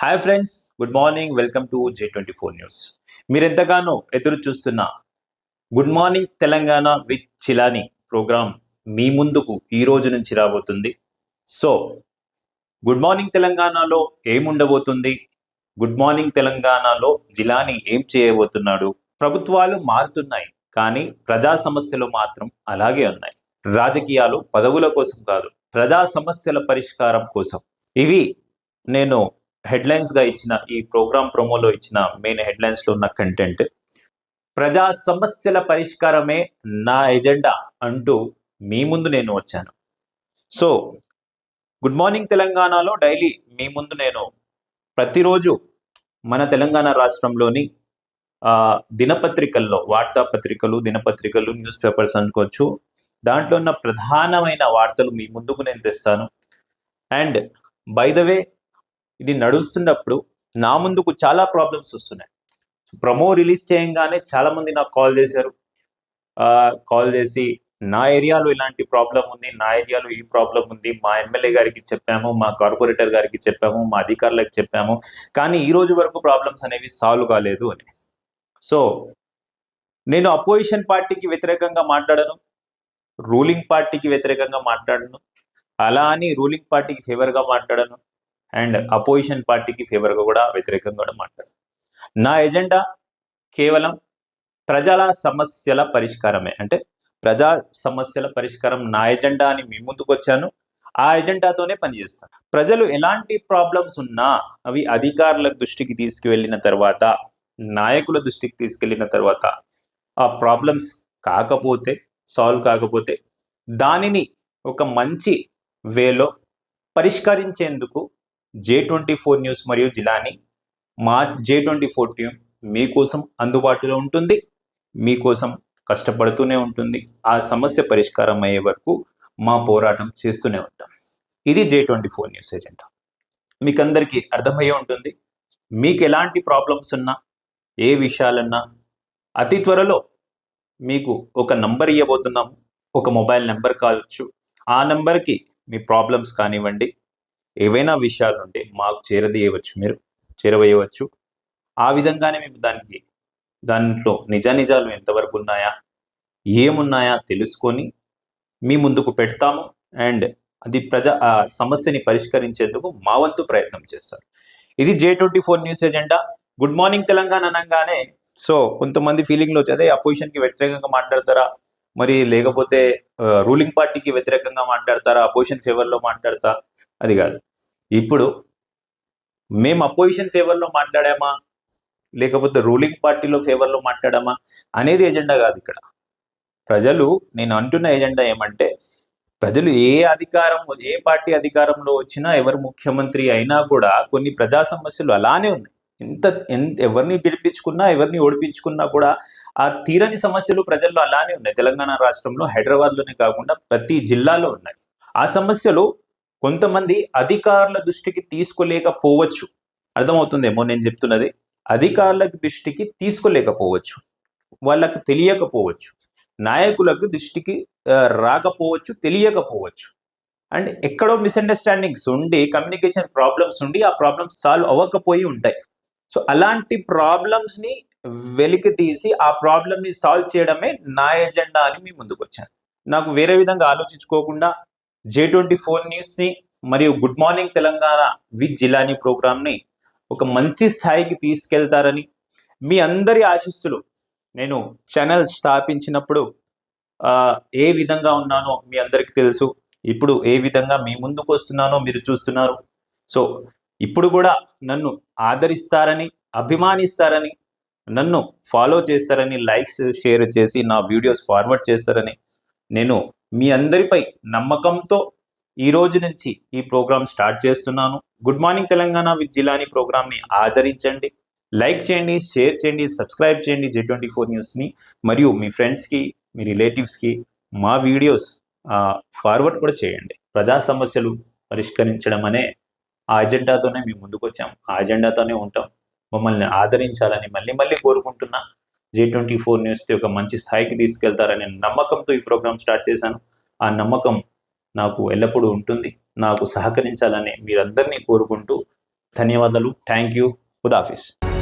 Hi friends, good morning. Welcome to J24 news. మీరు ఎంతగానో ఎదురు చూస్తున్న good morning Telangana with Chilani programme మీ ముందుకు ఈ రోజు నుంచి రాబోతుంది. సో గుడ్ మార్నింగ్ తెలంగాణలో ఏముండబోతుంది, గుడ్ మార్నింగ్ తెలంగాణలో జిలాని ఏం చేయబోతున్నాడు? ప్రభుత్వాలు మారుతున్నాయి, కానీ ప్రజా సమస్యలు మాత్రం అలాగే ఉన్నాయి. రాజకీయాలు పదవుల కోసం కాదు, ప్రజా సమస్యల పరిష్కారం కోసం. ఇవి నేను హెడ్లైన్స్గా ఇచ్చిన ఈ ప్రోగ్రామ్ ప్రోమోలో ఇచ్చిన మెయిన్ హెడ్లైన్స్లో ఉన్న కంటెంట్. ప్రజా సమస్యల పరిష్కారమే నా ఎజెండా అంటూ మీ ముందు నేను వచ్చాను. సో గుడ్ మార్నింగ్ తెలంగాణలో డైలీ మీ ముందు నేను ప్రతిరోజు మన తెలంగాణ రాష్ట్రంలోని దినపత్రికల్లో, వార్తాపత్రికలు, దినపత్రికలు, న్యూస్ పేపర్స్ అనుకోవచ్చు, దాంట్లో ఉన్న ప్రధానమైన వార్తలు మీ ముందుకు నేను తెస్తాను. అండ్ బై ద వే, ఇది నడుస్తున్నప్పుడు నా ముందుకు చాలా ప్రాబ్లమ్స్ వస్తున్నాయి. ప్రమో రిలీజ్ చేయంగానే చాలా మంది నాకు కాల్ చేసి నా ఏరియాలో ఇలాంటి ప్రాబ్లం ఉంది, నా ఏరియాలో ఈ ప్రాబ్లం ఉంది, మా ఎమ్మెల్యే గారికి చెప్పాము, మా కార్పొరేటర్ గారికి చెప్పాము, మా అధికారులకు చెప్పాము, కానీ ఈ రోజు వరకు ప్రాబ్లమ్స్ అనేవి సాల్వ్ కాలేదు అని. సో నేను అపోజిషన్ పార్టీకి వ్యతిరేకంగా మాట్లాడను, రూలింగ్ పార్టీకి వ్యతిరేకంగా మాట్లాడను, అలా అని రూలింగ్ పార్టీకి ఫేవర్గా మాట్లాడను, అండ్ అపోజిషన్ పార్టీకి ఫేవర్గా కూడా వ్యతిరేకంగా కూడా మాట్లాడను. నా ఎజెండా కేవలం ప్రజల సమస్యల పరిష్కారమే. అంటే ప్రజా సమస్యల పరిష్కారం నా ఎజెండా అని మీ ముందుకు వచ్చాను. ఆ ఎజెండాతోనే పనిచేస్తాను. ప్రజలు ఎలాంటి ప్రాబ్లమ్స్ ఉన్నా అవి అధికారుల దృష్టికి తీసుకువెళ్ళిన తర్వాత, నాయకుల దృష్టికి తీసుకెళ్ళిన తర్వాత, ఆ ప్రాబ్లమ్స్ సాల్వ్ కాకపోతే దానిని ఒక మంచి వేలో పరిష్కరించేందుకు J24 న్యూస్ మరియు జిలాని, మా J24 టీం మీకోసం అందుబాటులో ఉంటుంది, మీకోసం కష్టపడుతూనే ఉంటుంది. ఆ సమస్య పరిష్కారం అయ్యే వరకు మా పోరాటం చేస్తూనే ఉంటాం. ఇది J24 న్యూస్ ఎజెండా. మీకు అందరికీ అర్థమయ్యే ఉంటుంది. మీకు ఎలాంటి ప్రాబ్లమ్స్ ఉన్నా, ఏ విషయాలన్నా అతి త్వరలో మీకు ఒక నంబర్ ఇవ్వబోతున్నాము. ఒక మొబైల్ నెంబర్ కావచ్చు. ఆ నెంబర్కి మీ ప్రాబ్లమ్స్ కానివ్వండి, ఏవైనా విషయాలు ఉంటే మాకు చేరవేయవచ్చు. ఆ విధంగానే మేము దాంట్లో నిజాలు ఎంతవరకు ఉన్నాయా, ఏమున్నాయా తెలుసుకొని మీ ముందుకు పెడతాము. అండ్ అది ఆ సమస్యని పరిష్కరించేందుకు మా వంతు ప్రయత్నం చేస్తారు. ఇది J24 news agenda. Good morning Telangana అనగానే సో కొంతమంది ఫీలింగ్లో అదే అపోజిషన్కి వ్యతిరేకంగా మాట్లాడతారా, మరి లేకపోతే రూలింగ్ పార్టీకి వ్యతిరేకంగా మాట్లాడతారా, అపోజిషన్ ఫేవర్లో మాట్లాడతా, అది కాదు. ఇప్పుడు మేము అపోజిషన్ ఫేవర్లో మాట్లాడామా, లేకపోతే రూలింగ్ పార్టీలో ఫేవర్లో మాట్లాడామా అనేది ఎజెండా కాదు. ఇక్కడ నేను అంటున్న ఎజెండా ఏమంటే, ప్రజలు ఏ పార్టీ అధికారంలో వచ్చినా, ఎవరు ముఖ్యమంత్రి అయినా కూడా కొన్ని ప్రజా సమస్యలు అలానే ఉన్నాయి. ఎవరిని గెలిపించుకున్నా, ఎవరిని ఓడిపించుకున్నా కూడా ఆ తీరని సమస్యలు ప్రజల్లో అలానే ఉన్నాయి. తెలంగాణ రాష్ట్రంలో, హైదరాబాద్లోనే కాకుండా ప్రతి జిల్లాలో ఉన్నాయి. ఆ సమస్యలు కొంతమంది అధికారుల దృష్టికి తీసుకోలేకపోవచ్చు. అర్థమవుతుందేమో నేను చెప్తున్నది. అధికారుల దృష్టికి తీసుకోలేకపోవచ్చు, వాళ్ళకు తెలియకపోవచ్చు, నాయకులకు దృష్టికి రాకపోవచ్చు, తెలియకపోవచ్చు. అండ్ ఎక్కడో మిస్అండర్స్టాండింగ్స్ ఉండి, కమ్యూనికేషన్ ప్రాబ్లమ్స్ ఉండి, ఆ ప్రాబ్లమ్స్ సాల్వ్ అవ్వకపోయి ఉంటాయి. సో అలాంటి ప్రాబ్లమ్స్ని వెలికి తీసి ఆ ప్రాబ్లమ్ని సాల్వ్ చేయడమే నా ఎజెండా అని మీ ముందుకు వచ్చాను. నాకు వేరే విధంగా ఆలోచించుకోకుండా J24 న్యూస్ని మరియు good morning Telangana with Jilani ప్రోగ్రామ్ని ఒక మంచి స్థాయికి తీసుకెళ్తారని మీ అందరి ఆశీస్సులు. నేను ఛానల్ స్థాపించినప్పుడు ఏ విధంగా ఉన్నానో మీ అందరికీ తెలుసు. ఇప్పుడు ఏ విధంగా మీ ముందుకు వస్తున్నానో మీరు చూస్తున్నారు. సో ఇప్పుడు కూడా నన్ను ఆదరిస్తారని, అభిమానిస్తారని, నన్ను ఫాలో చేస్తారని, లైక్స్ షేర్ చేసి నా వీడియోస్ ఫార్వర్డ్ చేస్తారని నేను మీ అందరిపై నమ్మకంతో ఈ రోజు నుంచి ఈ ప్రోగ్రామ్ స్టార్ట్ చేస్తున్నాను. Good morning Telangana with Jilani ప్రోగ్రామ్ని ఆదరించండి, లైక్ చేయండి, షేర్ చేయండి, సబ్స్క్రైబ్ చేయండి J24 న్యూస్ని. మరియు మీ ఫ్రెండ్స్కి, మీ రిలేటివ్స్కి మా వీడియోస్ ఫార్వర్డ్ కూడా చేయండి. ప్రజా సమస్యలు పరిష్కరించడం అనే ఆ ఎజెండాతోనే మేము ముందుకు వచ్చాం, ఆ ఎజెండాతోనే ఉంటాం. మమ్మల్ని ఆదరించాలని మళ్ళీ కోరుకుంటున్నా. J24 న్యూస్ని ఒక మంచి స్థాయికి తీసుకెళ్తారనే నమ్మకంతో ఈ ప్రోగ్రామ్ స్టార్ట్ చేశాను. ఆ నమ్మకం నాకు ఎల్లప్పుడూ ఉంటుంది. నాకు సహకరించాలని మీరందరినీ కోరుకుంటూ ధన్యవాదాలు. Thank you. ఖుదాఫిజ్.